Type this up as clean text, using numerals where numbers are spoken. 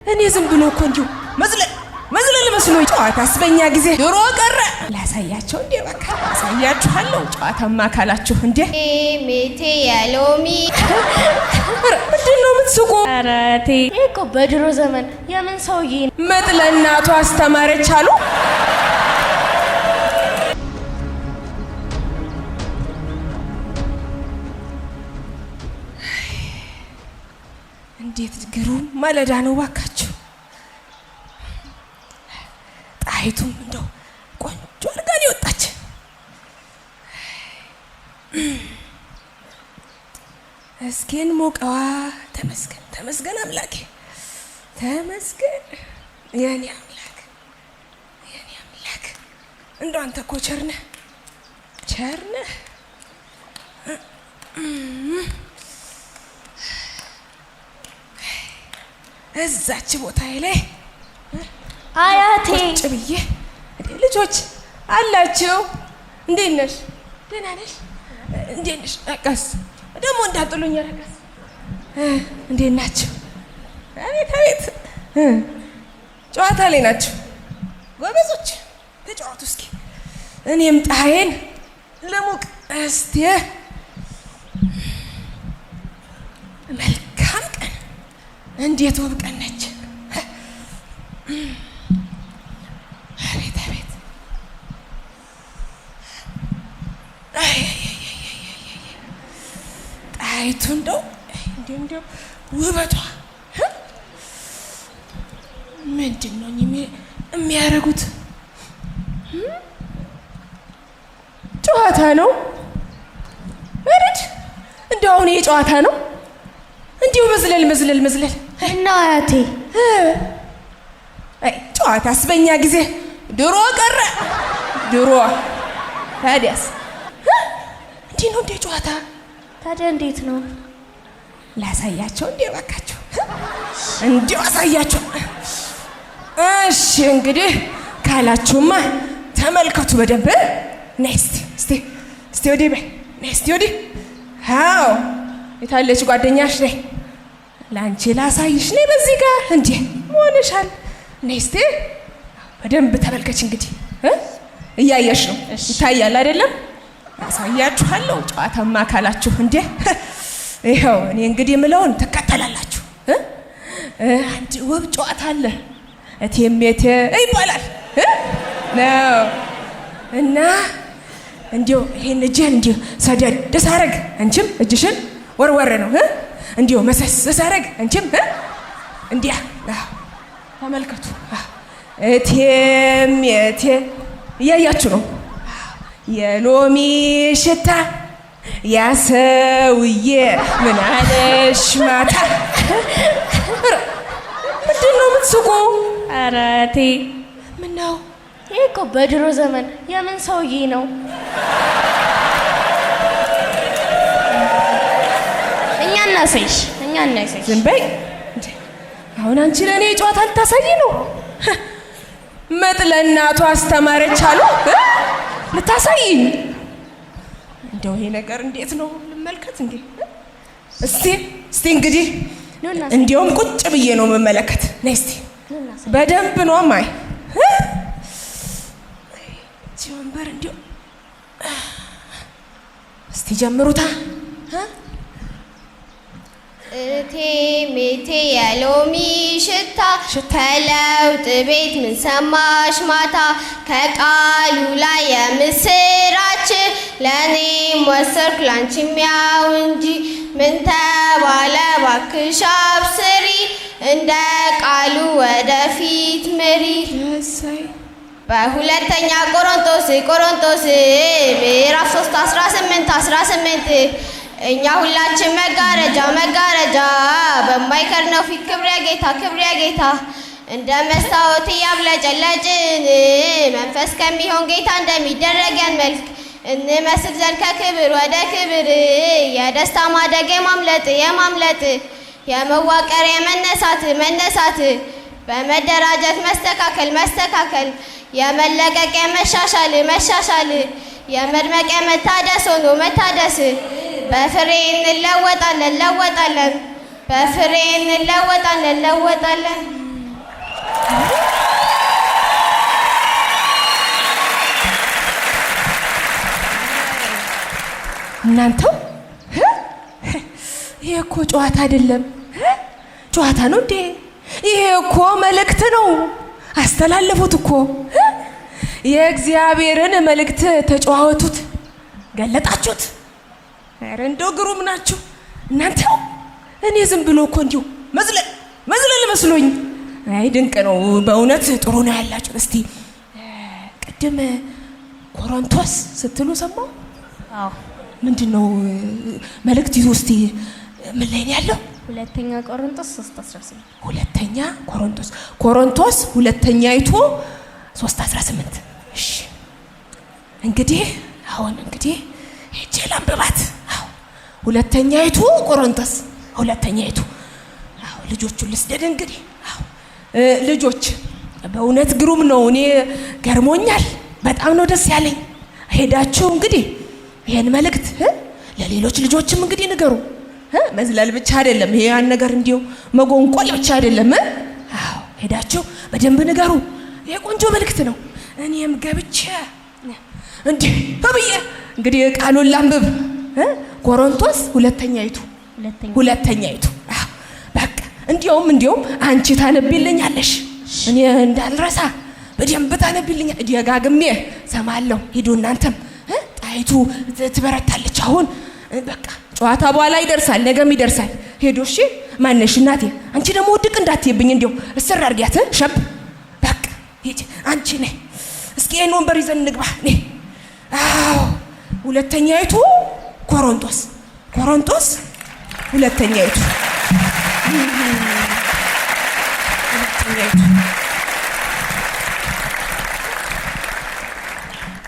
እኔ ዝም ብሎ እኮ እንዲሁ መዝለል መስሎኝ ጨዋታ አስበኛ ጊዜ ድሮ ቀረ። ላሳያቸው እንዴ በቃ አሳያችኋለሁ። ጨዋታማ ካላችሁ እንዴ ሜቴ ያሎሚ ምንድነው የምትስቁ? ኧረ እቴ እኮ በድሮ ዘመን የምን ሰውዬ መጥ ለእናቱ አስተማረች አሉ። እንዴት ግሩም ማለዳ ነው ባካችሁ። ጣይቱም እንደው ቆንጆ አርጋን ይወጣች። እስኪን ሞቀዋ ተመስገን ተመስገን አምላኬ ተመስገን የኔ አምላክ እንደው አንተ እኮ ቸርነህ እዛች ቦታዬ ላይ አያቴ ቁጭ ብዬ ልጆች አላችሁ። እንዴት ነሽ? ደህና ነሽ? እንዴት ነሽ? ረቀስ ደግሞ እንዳጥሉኝ ረቀስ እንዴት ናችሁ? አቤት ጨዋታ ላይ ናችሁ ጎበዞች። ተጫወቱ እስኪ እኔም ፀሐይን ልሙቅ እስቲ። መልካም ቀን እንዴት ውብ ቀን ነች። አቤት ጣይቱ እንደው ውበቷ ምንድን ነው የሚያደርጉት? ጨዋታ ነው እርድ እንደው አሁን ይሄ ጨዋታ ነው። እንዲሁ መዝለል እና አያቴ ጨዋታ አስበኛ ጊዜ ድሮ ቀረ። ድሮ ታዲያስ እንዲህ ነው እንደ ጨዋታ። ታዲያ እንዴት ነው? ላሳያቸው እንዴ ባካችሁ፣ እንዲሁ አሳያቸው። እሺ እንግዲህ ካላችሁማ ተመልከቱ በደንብ። ነይ እስቲ ወዲህ በይ። ነይ እስቲ ወዲህ። አዎ የታለች ጓደኛሽ? ነይ ለአንቺ ላሳይሽ። ነይ በዚህ ጋር እንዴ ሆነሻል። ነይ እስቲ በደንብ ተመልከች። እንግዲህ እያየሽ ነው፣ ይታያል አይደለም? አሳያችኋለሁ። ጨዋታማ ካላችሁ እንዴ ይኸው እኔ እንግዲህ የምለውን ትከተላላችሁ። አንድ ውብ ጨዋታ አለ እቴሜቴ ይባላል ነው እና እንዲሁ ይሄን እጅህን እንዲሁ ሰደድ ሳረግ አንቺም እጅሽን ወርወር ነው። እንዲሁ መሰስ ሳረግ አንቺም እንዲያ ተመልከቱ። እቴሜቴ እያያችሁ ነው። የሎሚ ሽታ ያሰውዬ ምን አለሽ ማታ። ምንድን ነው የምትስቁ? ኧረ እቴ ምነው ይሄ እኮ በድሮ ዘመን የምን ሰውዬ ነው? እኛ እናሳይሽ። ዝም በይ። አሁን አንቺ ለእኔ ጨዋታ ልታሳይ ነው? መጥ ለእናቱ አስተማረች አሉ ልታሳይኝ። እንደው ይሄ ነገር እንዴት ነው ልመልከት እንዴ? እስቲ እንግዲህ እንዲያውም ቁጭ ብዬ ነው የምመለከት። ነይ እስቲ በደንብ ነው ማይ ወንበር እንዲሁ እስቲ ጀምሩታ። እቴሜቴ የሎሚ ሽታ ከለውጥ ቤት ምን ሰማሽ ማታ? ከቃሉ ላይ የምስራች ለእኔም ወሰድኩ ላንቺም ያው እንጂ። ምን ተባለ ባክሽ አብስሪ እንደ ቃሉ ወደፊት ምሪ። በሁለተኛ ቆሮንቶስ ምዕራፍ 3 18 እኛ ሁላችን መጋረጃ በማይከድነው ፊት ክብር ያጌታ እንደ መስታወት እያብለጨለጭን መንፈስ ከሚሆን ጌታ እንደሚደረግ ያን መልክ እንመስል ዘንድ ከክብር ወደ ክብር የደስታ ማደግ የማምለጥ የመዋቀር የመነሳት በመደራጀት መስተካከል የመለቀቅ መሻሻል የመድመቅ መታደስ ሆኖ መታደስ በፍሬ እንለወጣለን በፍሬ እንለወጣለን እናንተው ይሄ እኮ ጨዋታ አይደለም። ጨዋታ ነው እንዴ? ይሄ እኮ መልእክት ነው። አስተላለፉት እኮ የእግዚአብሔርን መልእክት ተጨዋወቱት፣ ገለጣችሁት። ኧረ እንደው ግሩም ናችሁ እናንተው። እኔ ዝም ብሎ እኮ እንዲሁ መዝለል መስሎኝ። አይ ድንቅ ነው በእውነት ጥሩ ነው ያላችሁ። እስቲ ቅድም ቆሮንቶስ ስትሉ ሰማሁ። አዎ ምንድነው መልእክት ይዞ እስቲ ምን ላይ ነው ያለው? ሁለተኛ ቆሮንቶስ 3:18 ሁለተኛ ቆሮንቶስ ሁለተኛይቱ 3:18 እሺ እንግዲህ አሁን ሄጄ ላንብባት። አዎ ሁለተኛይቱ ቆሮንቶስ ሁለተኛይቱ አዎ ልጆቹን ልስደድ እንግዲህ። አዎ ልጆች በእውነት ግሩም ነው። እኔ ገርሞኛል። በጣም ነው ደስ ያለኝ። ሄዳችሁ እንግዲህ ይሄን መልእክት ለሌሎች ልጆችም እንግዲህ ንገሩ። መዝለል ብቻ አይደለም ይሄ ያን ነገር እንዲው መጎንቆል ብቻ አይደለም። አዎ ሄዳችሁ በደንብ ንገሩ። ይሄ ቆንጆ መልእክት ነው። እኔም ገብቼ ብዬ እንግዲህ ቃሉን ላንብብ። ቆሮንቶስ ሁለተኛይቱ አዎ በቃ እንዲያውም አንቺ ታነቢልኛለሽ፣ እኔ እንዳልረሳ በደንብ ታነቢልኛ። ደጋግሜ ሰማለሁ። ሂዱ እናንተም። ጣይቱ ትበረታለች። አሁን በቃ ጨዋታ በኋላ ይደርሳል፣ ነገም ይደርሳል። ሄዶ እሺ ማነሽ እናቴ፣ አንቺ ደግሞ ውድቅ እንዳትይብኝ እንዲያው እስር አድርጊያት ሸብ። በቃ ሂጂ አንቺ ነይ። እስኪ ይሄን ወንበር ይዘን እንግባ። ነይ። አዎ ሁለተኛይቱ ቆሮንቶስ ሁለተኛይቱ